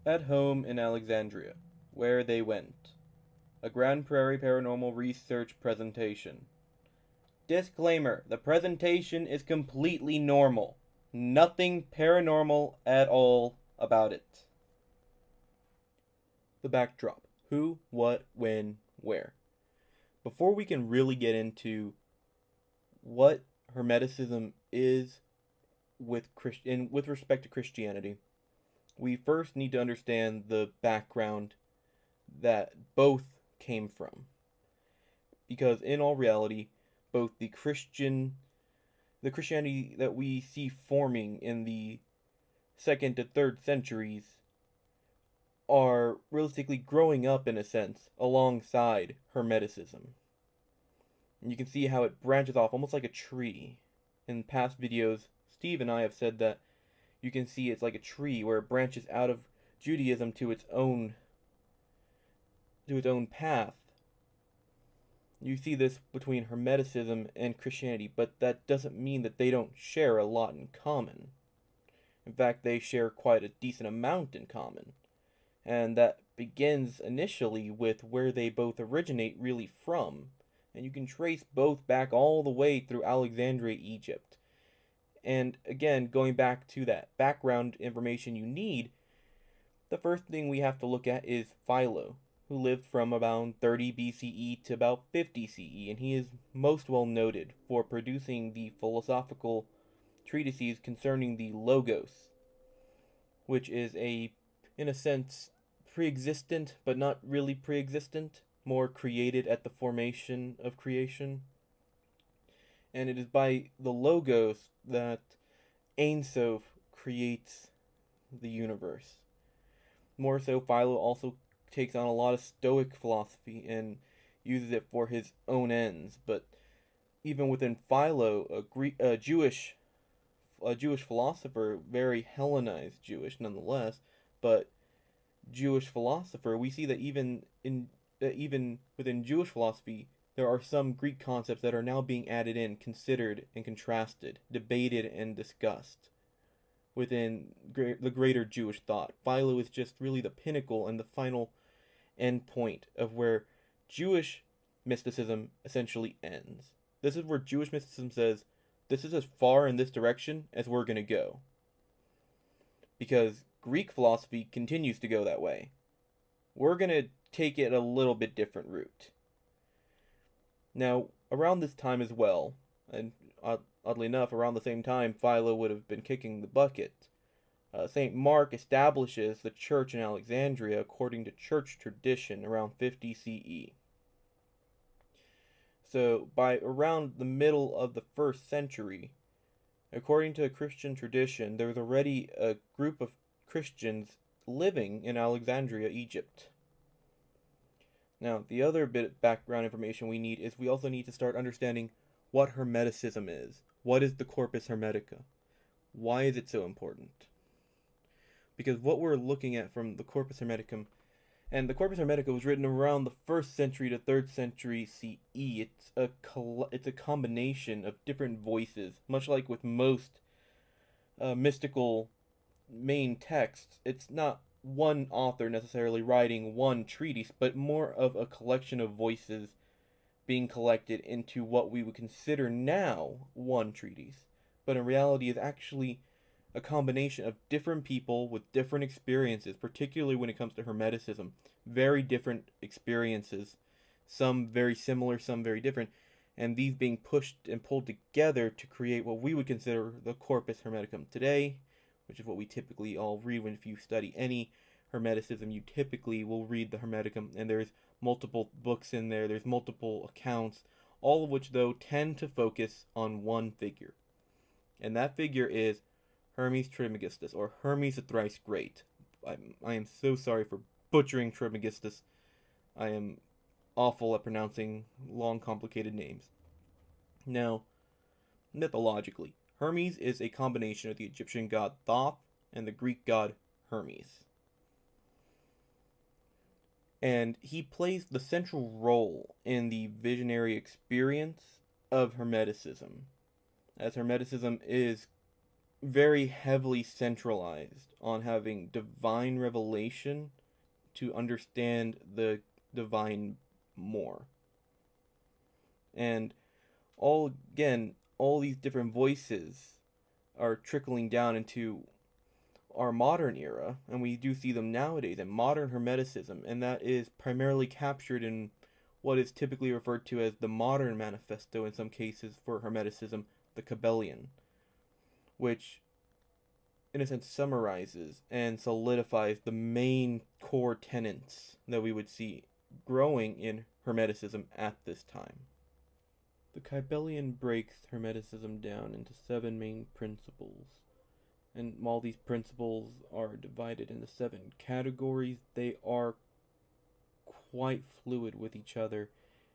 At home in Alexandria, where they went. A Grand Prairie Paranormal Research presentation. Disclaimer: the presentation is completely normal. Nothing paranormal at all about it. The backdrop: who, what, when, where. Before we can really get into what Hermeticism is with respect to Christianity, we first need to understand the background that both came from. Because in all reality, both the Christianity that we see forming in the 2nd to 3rd centuries are realistically growing up, in a sense, alongside Hermeticism. And you can see how it branches off almost like a tree. In past videos, Steve and I have said that you can see it's like a tree where it branches out of Judaism to its own path. You see this between Hermeticism and Christianity, but that doesn't mean that they don't share a lot in common. In fact, they share quite a decent amount in common. And that begins initially with where they both originate really from. And you can trace both back all the way through Alexandria, Egypt. And again, going back to that background information you need, the first thing we have to look at is Philo, who lived from about 30 BCE to about 50 CE, and he is most well noted for producing the philosophical treatises concerning the Logos, which is in a sense, pre-existent, but not really pre-existent, more created at the formation of creation. And it is by the Logos that Ein Sof creates the universe. More so, Philo also takes on a lot of Stoic philosophy and uses it for his own ends. But even within Philo, a Jewish philosopher, very Hellenized Jewish nonetheless, but Jewish philosopher, we see that even within Jewish philosophy, there are some Greek concepts that are now being added in, considered and contrasted, debated and discussed within the greater Jewish thought. Philo is just really the pinnacle and the final end point of where Jewish mysticism essentially ends. This is where Jewish mysticism says, this is as far in this direction as we're going to go. Because Greek philosophy continues to go that way. We're going to take it a little bit different route. Now, around this time as well, and oddly enough, around the same time Philo would have been kicking the bucket, St. Mark establishes the church in Alexandria according to church tradition around 50 CE. So, by around the middle of the 1st century, according to Christian tradition, there was already a group of Christians living in Alexandria, Egypt. Now, the other bit of background information we need is we also need to start understanding what Hermeticism is. What is the Corpus Hermetica? Why is it so important? Because what we're looking at from the Corpus Hermeticum, and the Corpus Hermetica was written around the 1st century to 3rd century CE. It's a combination of different voices, much like with most mystical main texts. It's not one author necessarily writing one treatise, but more of a collection of voices being collected into what we would consider now one treatise, but in reality is actually a combination of different people with different experiences, particularly when it comes to Hermeticism. Very different experiences, some very similar, some very different, and these being pushed and pulled together to create what we would consider the Corpus Hermeticum today, which is what we typically all read when if you study any Hermeticism, you typically will read the Hermeticum, and there's multiple books in there, there's multiple accounts, all of which, though, tend to focus on one figure. And that figure is Hermes Trismegistus, or Hermes the Thrice Great. I am so sorry for butchering Trismegistus. I am awful at pronouncing long, complicated names. Now, mythologically, Hermes is a combination of the Egyptian god Thoth and the Greek god Hermes. And he plays the central role in the visionary experience of Hermeticism, as Hermeticism is very heavily centralized on having divine revelation to understand the divine more. And all these different voices are trickling down into our modern era, and we do see them nowadays in modern Hermeticism, and that is primarily captured in what is typically referred to as the modern manifesto, in some cases for Hermeticism, the Kybalion, which in a sense summarizes and solidifies the main core tenets that we would see growing in Hermeticism at this time. The Kybalion breaks Hermeticism down into 7 main principles. And while these principles are divided into 7 categories, they are quite fluid with each other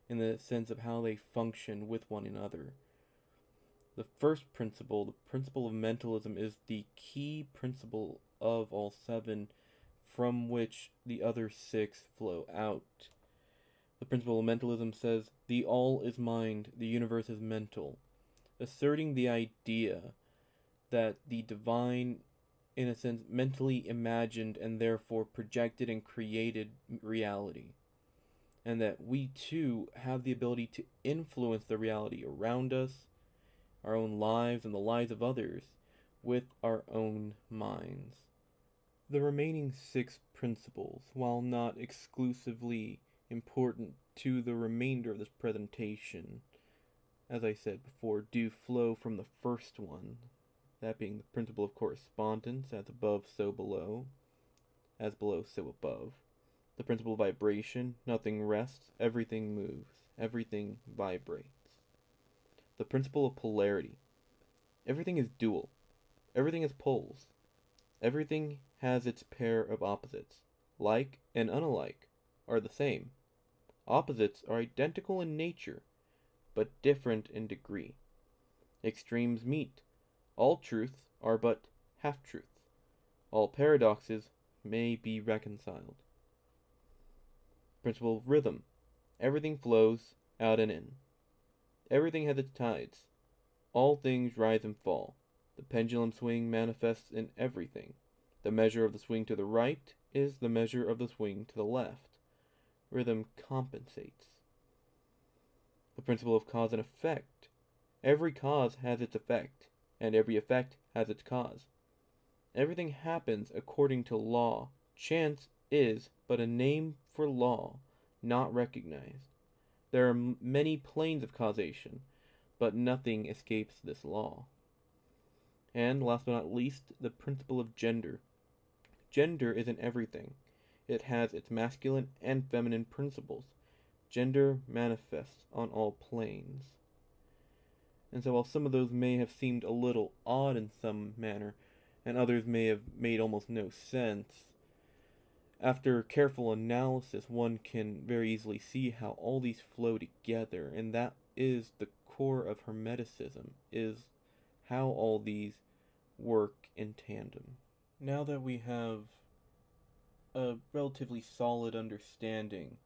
in the sense of how they function with one another. The first principle, the principle of mentalism, is the key principle of all 7 from which the other 6 flow out. The principle of mentalism says, the all is mind, the universe is mental, asserting the idea that the divine, in a sense, mentally imagined and therefore projected and created reality. And that we too have the ability to influence the reality around us, our own lives and the lives of others, with our own minds. The remaining 6 principles, while not exclusively important to the remainder of this presentation, as I said before, do flow from the first one, that being the principle of correspondence, as above, so below, as below, so above. The principle of vibration, nothing rests, everything moves, everything vibrates. The principle of polarity, everything is dual, everything is poles, everything has its pair of opposites. Like and unlike are the same. Opposites are identical in nature, but different in degree. Extremes meet. All truths are but half-truths. All paradoxes may be reconciled. Principle of rhythm. Everything flows out and in. Everything has its tides. All things rise and fall. The pendulum swing manifests in everything. The measure of the swing to the right is the measure of the swing to the left. Rhythm compensates. The principle of cause and effect. Every cause has its effect, and every effect has its cause. Everything happens according to law. Chance is but a name for law, not recognized. There are many planes of causation, but nothing escapes this law. And last but not least, the principle of gender. Gender is in everything. It has its masculine and feminine principles. Gender manifests on all planes. And so while some of those may have seemed a little odd in some manner, and others may have made almost no sense, after careful analysis one can very easily see how all these flow together, and that is the core of Hermeticism, is how all these work in tandem. Now that we have a relatively solid understanding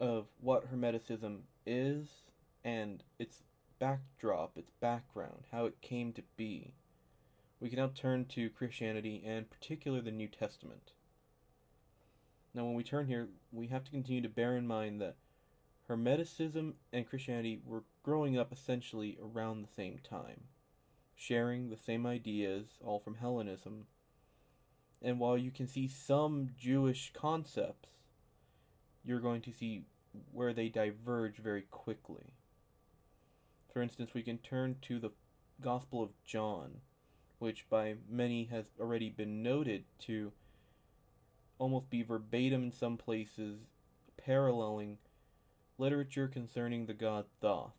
of what Hermeticism is and its backdrop, its background, how it came to be, we can now turn to Christianity and in particular the New Testament. Now when we turn here, we have to continue to bear in mind that Hermeticism and Christianity were growing up essentially around the same time, sharing the same ideas, all from Hellenism. And while you can see some Jewish concepts, you're going to see where they diverge very quickly. For instance, we can turn to the Gospel of John, which by many has already been noted to almost be verbatim in some places, paralleling literature concerning the god Thoth,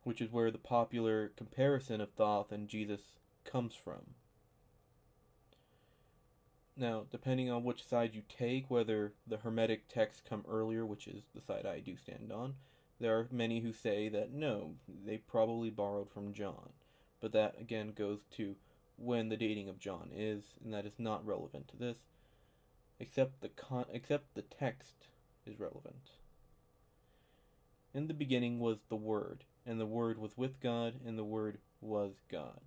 which is where the popular comparison of Thoth and Jesus comes from. Now, depending on which side you take, whether the Hermetic texts come earlier, which is the side I do stand on, there are many who say that no, they probably borrowed from John. But that, again, goes to when the dating of John is, and that is not relevant to this, except the text is relevant. In the beginning was the Word, and the Word was with God, and the Word was God.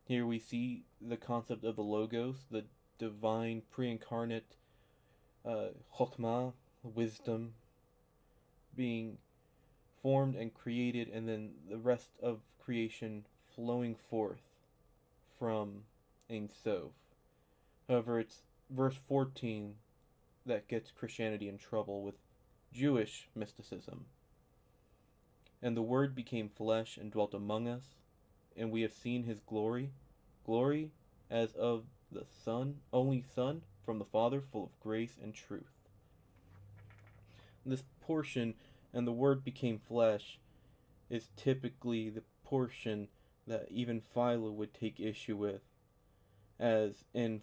Here we see the concept of the Logos, the divine pre-incarnate Chokmah, wisdom, being formed and created, and then the rest of creation flowing forth from Ein Sof. However, it's verse 14 that gets Christianity in trouble with Jewish mysticism. And the Word became flesh and dwelt among us, and we have seen his glory, glory as of the Son, only Son, from the Father, full of grace and truth. This portion, and the Word became flesh, is typically the portion that even Philo would take issue with, as in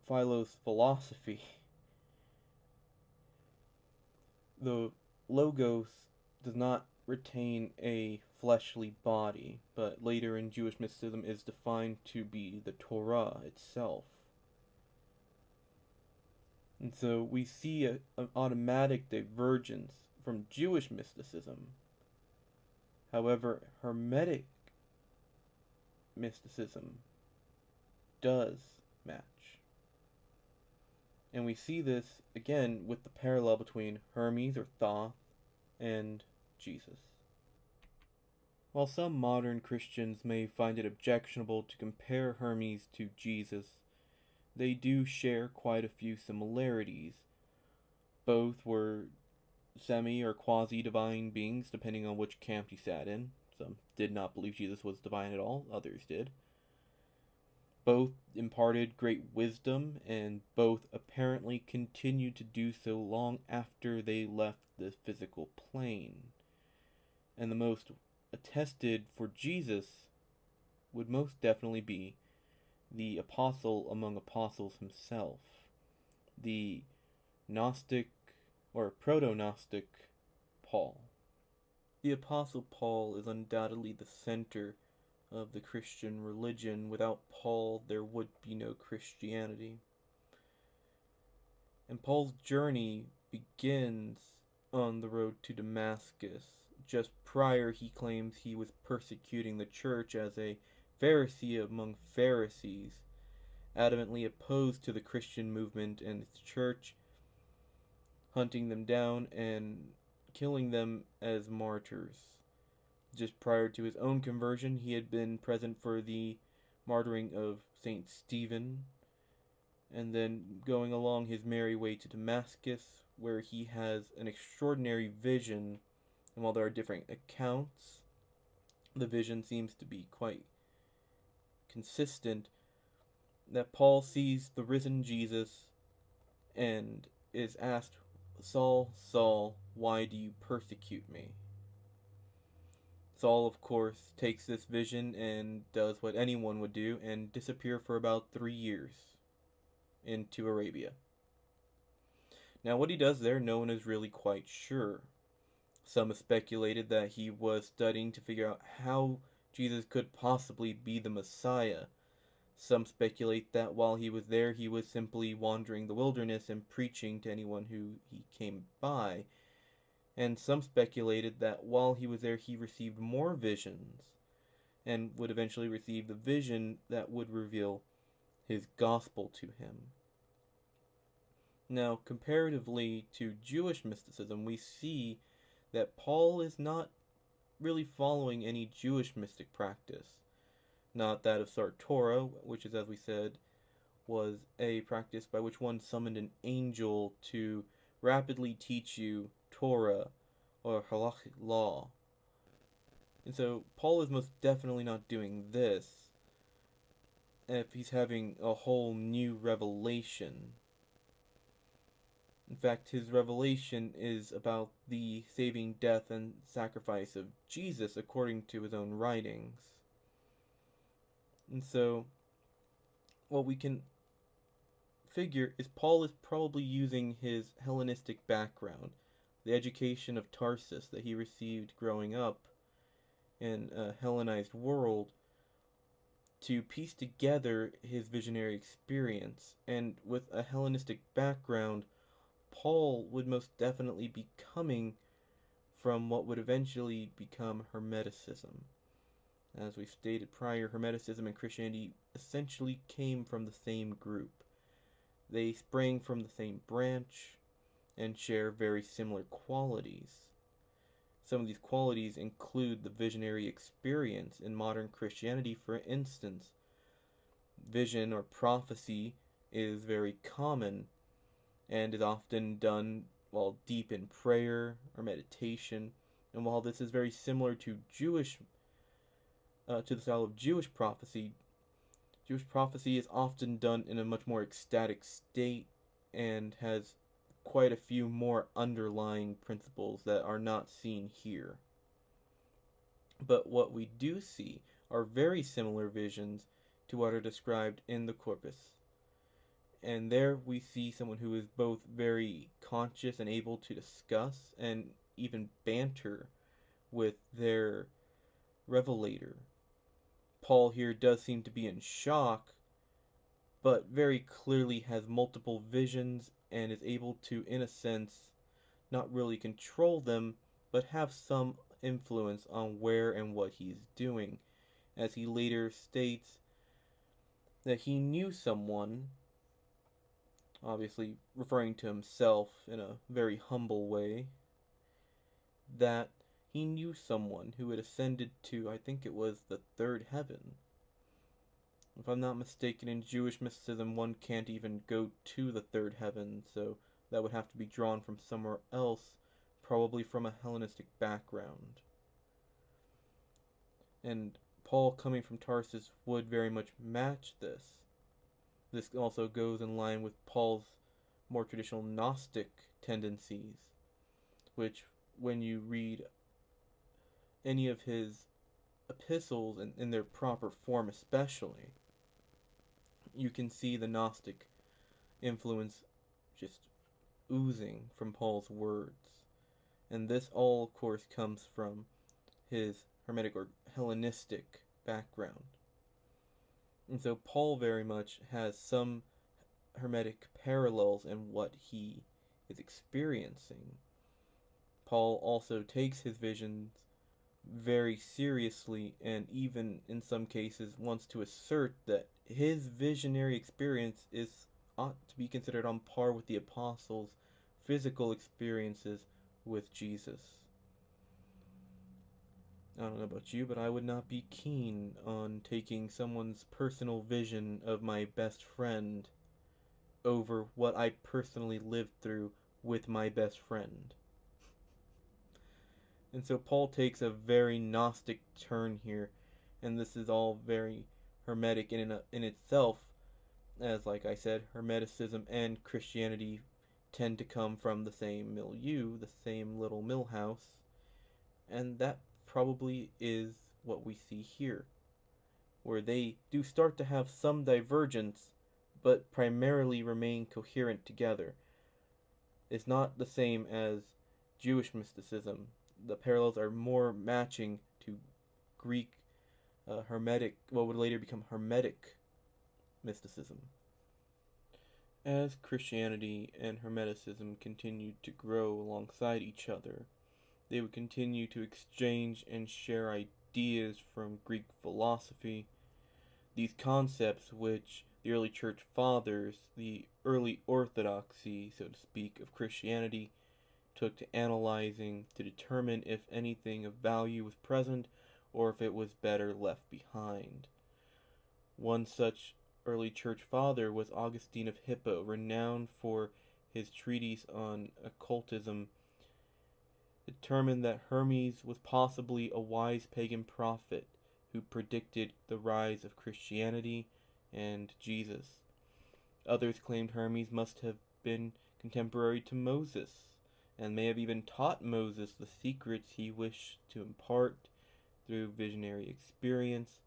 Philo's philosophy, the Logos does not retain a fleshly body, but later in Jewish mysticism is defined to be the Torah itself. And so we see an automatic divergence from Jewish mysticism. However, Hermetic mysticism does match. And we see this again with the parallel between Hermes or Thoth and Jesus. While some modern Christians may find it objectionable to compare Hermes to Jesus, they do share quite a few similarities. Both were semi or quasi-divine beings, depending on which camp you sat in. Some did not believe Jesus was divine at all, others did. Both imparted great wisdom, and both apparently continued to do so long after they left the physical plane. And the most attested for Jesus would most definitely be the apostle among apostles himself, the Gnostic or proto-Gnostic Paul. The Apostle Paul is undoubtedly the center of the Christian religion. Without Paul, there would be no Christianity. And Paul's journey begins on the road to Damascus. Just prior, he claims he was persecuting the church as a Pharisee among Pharisees, adamantly opposed to the Christian movement and its church, hunting them down and killing them as martyrs. Just prior to his own conversion, he had been present for the martyring of St. Stephen, and then going along his merry way to Damascus, where he has an extraordinary vision. And while there are different accounts, the vision seems to be quite consistent, that Paul sees the risen Jesus and is asked, "Saul, Saul, why do you persecute me?" Saul, of course, takes this vision and does what anyone would do and disappear for about 3 years into Arabia. Now, what he does there, no one is really quite sure. Some have speculated that he was studying to figure out how Jesus could possibly be the Messiah. Some speculate that while he was there, he was simply wandering the wilderness and preaching to anyone who he came by. And some speculated that while he was there, he received more visions and would eventually receive the vision that would reveal his gospel to him. Now, comparatively to Jewish mysticism, we see that Paul is not really following any Jewish mystic practice. Not that of Sartora, which is, as we said, was a practice by which one summoned an angel to rapidly teach you Torah or halachic law. And so Paul is most definitely not doing this if he's having a whole new revelation. In fact, his revelation is about the saving death and sacrifice of Jesus according to his own writings. And so, what we can figure is Paul is probably using his Hellenistic background, the education of Tarsus that he received growing up in a Hellenized world, to piece together his visionary experience. And with a Hellenistic background, Paul would most definitely be coming from what would eventually become Hermeticism. As we stated prior, Hermeticism and Christianity essentially came from the same group. They sprang from the same branch and share very similar qualities. Some of these qualities include the visionary experience in modern Christianity, for instance. Vision or prophecy is very common and is often done while deep in prayer or meditation. And while this is very similar to the style of Jewish prophecy is often done in a much more ecstatic state and has quite a few more underlying principles that are not seen here. But what we do see are very similar visions to what are described in the corpus. And there we see someone who is both very conscious and able to discuss and even banter with their revelator. Paul here does seem to be in shock, but very clearly has multiple visions and is able to, in a sense, not really control them, but have some influence on where and what he's doing, as he later states that he knew someone, obviously referring to himself in a very humble way, that he knew someone who had ascended to, I think it was the third heaven. If I'm not mistaken, in Jewish mysticism, one can't even go to the third heaven, so that would have to be drawn from somewhere else, probably from a Hellenistic background. And Paul, coming from Tarsus, would very much match this. This also goes in line with Paul's more traditional Gnostic tendencies, which, when you read any of his epistles in their proper form especially, you can see the Gnostic influence just oozing from Paul's words. And this all, of course, comes from his Hermetic or Hellenistic background. And so Paul very much has some Hermetic parallels in what he is experiencing. Paul also takes his visions very seriously, and even in some cases wants to assert that his visionary experience ought to be considered on par with the apostles' physical experiences with Jesus. I don't know about you, but I would not be keen on taking someone's personal vision of my best friend over what I personally lived through with my best friend. And so Paul takes a very Gnostic turn here, and this is all very Hermetic in itself, as, like I said, Hermeticism and Christianity tend to come from the same milieu, the same little mill house, and that probably is what we see here, where they do start to have some divergence, but primarily remain coherent together. It's not the same as Jewish mysticism. The parallels are more matching to Greek Hermetic, what would later become Hermetic mysticism. As Christianity and Hermeticism continued to grow alongside each other, they would continue to exchange and share ideas from Greek philosophy, these concepts which the early church fathers, the early orthodoxy, so to speak, of Christianity, took to analyzing to determine if anything of value was present or if it was better left behind. One such early church father was Augustine of Hippo, renowned for his treatise on occultism, determined that Hermes was possibly a wise pagan prophet who predicted the rise of Christianity and Jesus. Others claimed Hermes must have been contemporary to Moses, and may have even taught Moses the secrets he wished to impart through visionary experience,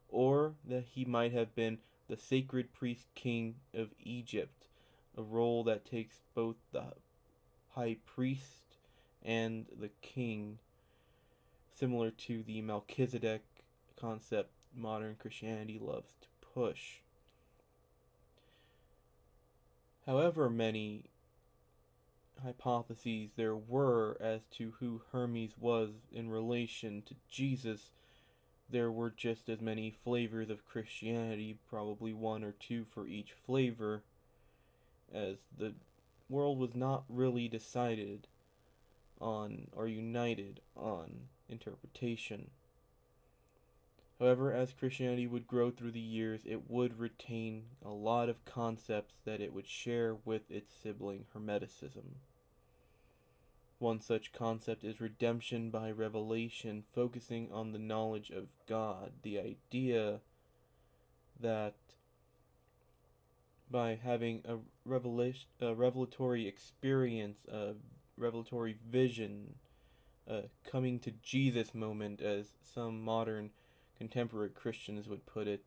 or that he might have been the sacred priest king of Egypt, a role that takes both the high priest and the king, similar to the Melchizedek concept modern Christianity loves to push. However many hypotheses there were as to who Hermes was in relation to Jesus, there were just as many flavors of Christianity, probably one or two for each flavor, as the world was not really decided on or united on interpretation. However, as Christianity would grow through the years, it would retain a lot of concepts that it would share with its sibling Hermeticism. One such concept is redemption by revelation, focusing on the knowledge of God. The idea that by having a revelatory experience, a revelatory vision, a coming to Jesus moment, as some modern contemporary Christians would put it,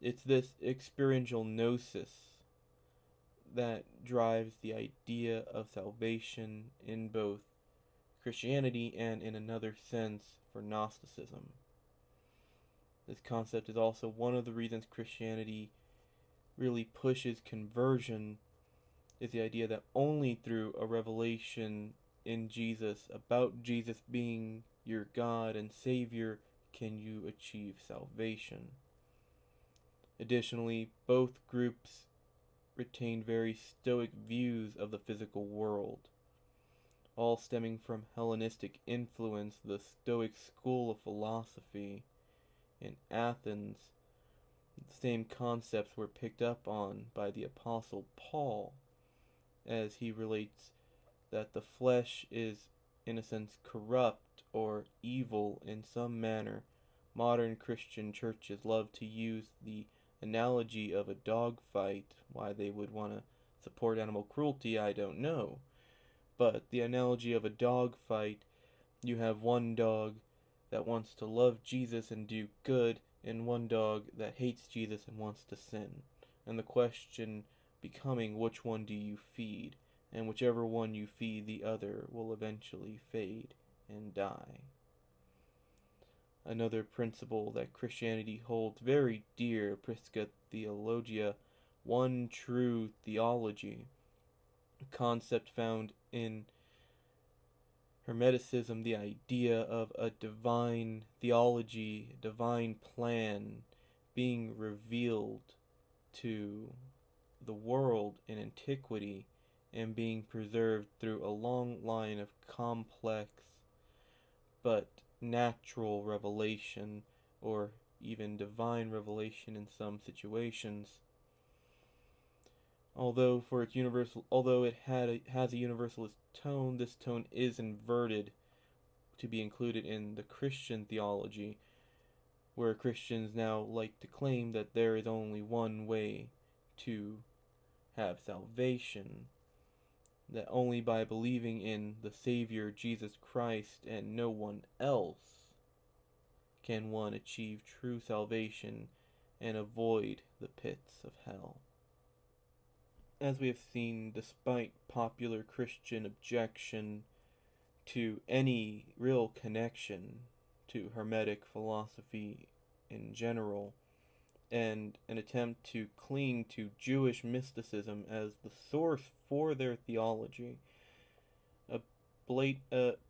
it's this experiential gnosis that drives the idea of salvation in both Christianity and, in another sense, for Gnosticism. This concept is also one of the reasons Christianity really pushes conversion, is the idea that only through a revelation in Jesus, about Jesus being your God and Savior, can you achieve salvation. Additionally, both groups retain very Stoic views of the physical world, all stemming from Hellenistic influence. The Stoic school of philosophy in Athens, the same concepts were picked up on by the Apostle Paul, as he relates that the flesh is, in a sense, corrupt or evil in some manner. Modern Christian churches love to use the analogy of a dog fight. Why they would want to support animal cruelty, I don't know. But the analogy of a dog fight, you have one dog that wants to love Jesus and do good, and one dog that hates Jesus and wants to sin. And the question becoming, which one do you feed? And whichever one you feed, the other will eventually fade and die. Another principle that Christianity holds very dear, Prisca Theologia, one true theology, a concept found in Hermeticism, the idea of a divine theology, a divine plan being revealed to the world in antiquity and being preserved through a long line of complex but natural revelation, or even divine revelation in some situations. Although it has a universalist tone, this tone is inverted to be included in the Christian theology, where Christians now like to claim that there is only one way to have salvation, that only by believing in the Savior Jesus Christ and no one else can one achieve true salvation and avoid the pits of hell. As we have seen, despite popular Christian objection to any real connection to Hermetic philosophy in general, and an attempt to cling to Jewish mysticism as the source for their theology, a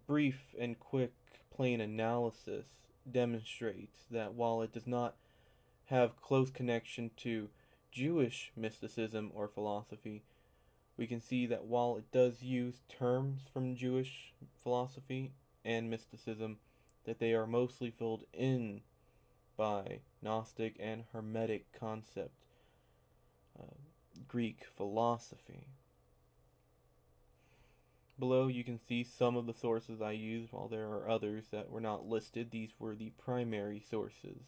brief and quick, plain analysis demonstrates that while it does not have close connection to Jewish mysticism or philosophy, we can see that while it does use terms from Jewish philosophy and mysticism, that they are mostly filled in by Gnostic and Hermetic concept, Greek philosophy. Below you can see some of the sources I used, while there are others that were not listed. These were the primary sources,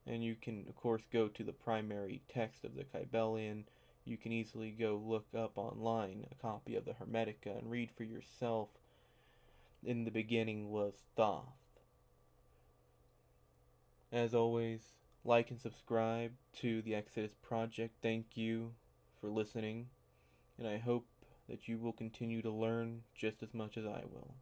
and you can of course go to the primary text of the Kybalion. You can easily go look up online a copy of the Hermetica and read for yourself. In the beginning was Thoth. As always, like and subscribe to the Exodus Project. Thank you for listening, and I hope that you will continue to learn just as much as I will.